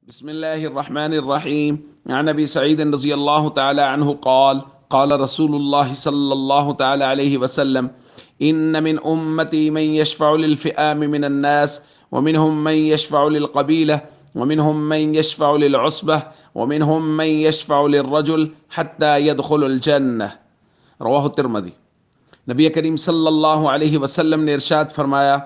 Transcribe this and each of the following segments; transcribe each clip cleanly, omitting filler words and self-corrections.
بسم الله الرحمن الرحيم عن أبي سعيد رضي الله تعالى عنه قال قال رسول الله صلى الله تعالى عليه وسلم إن من أمتي من يشفع للفئام من الناس ومنهم من يشفع للقبيلة ومنهم من يشفع للعصبة ومنهم من يشفع للرجل حتى يدخل الجنة رواه الترمذي۔ نبی کریم صلی اللہ علیہ وسلم نے ارشاد فرمایا،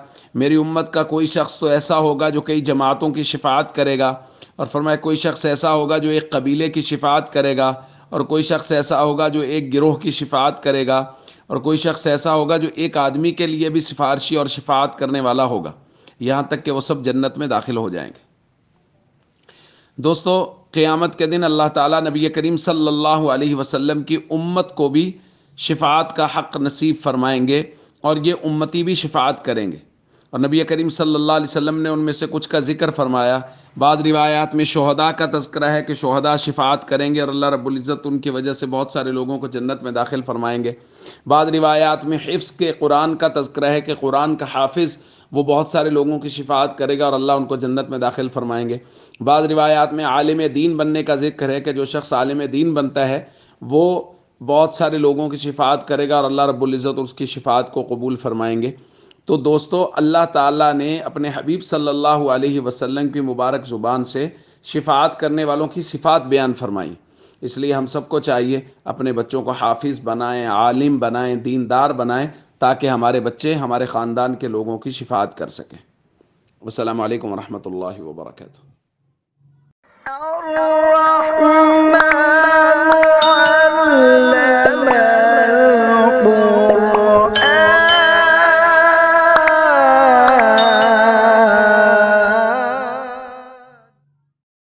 میری امت کا کوئی شخص تو ایسا ہوگا جو کئی جماعتوں کی شفاعت کرے گا، اور فرمایا کوئی شخص ایسا ہوگا جو ایک قبیلے کی شفاعت کرے گا، اور کوئی شخص ایسا ہوگا جو ایک گروہ کی شفاعت کرے گا، اور کوئی شخص ایسا ہوگا جو ایک آدمی کے لیے بھی سفارشی اور شفاعت کرنے والا ہوگا، یہاں تک کہ وہ سب جنت میں داخل ہو جائیں گے۔ دوستو، قیامت کے دن اللہ تعالیٰ نبی کریم صلی اللہ علیہ وسلم کی امت کو بھی شفاعت کا حق نصیب فرمائیں گے، اور یہ امتی بھی شفاعت کریں گے، اور نبی کریم صلی اللہ علیہ وسلم نے ان میں سے کچھ کا ذکر فرمایا۔ بعض روایات میں شہداء کا تذکرہ ہے کہ شہداء شفاعت کریں گے اور اللہ رب العزت ان کی وجہ سے بہت سارے لوگوں کو جنت میں داخل فرمائیں گے۔ بعض روایات میں حفظ کے قرآن کا تذکرہ ہے کہ قرآن کا حافظ وہ بہت سارے لوگوں کی شفاعت کرے گا اور اللہ ان کو جنت میں داخل فرمائیں گے۔ بعض روایات میں عالم دین بننے کا ذکر ہے کہ جو شخص عالم دین بنتا ہے وہ بہت سارے لوگوں کی شفاعت کرے گا اور اللہ رب العزت اس کی شفاعت کو قبول فرمائیں گے۔ تو دوستو، اللہ تعالیٰ نے اپنے حبیب صلی اللہ علیہ وسلم کی مبارک زبان سے شفاعت کرنے والوں کی صفات بیان فرمائی، اس لیے ہم سب کو چاہیے اپنے بچوں کو حافظ بنائیں، عالم بنائیں، دیندار بنائیں، تاکہ ہمارے بچے ہمارے خاندان کے لوگوں کی شفاعت کر سکیں۔ السلام علیکم ورحمۃ اللہ وبرکاتہ۔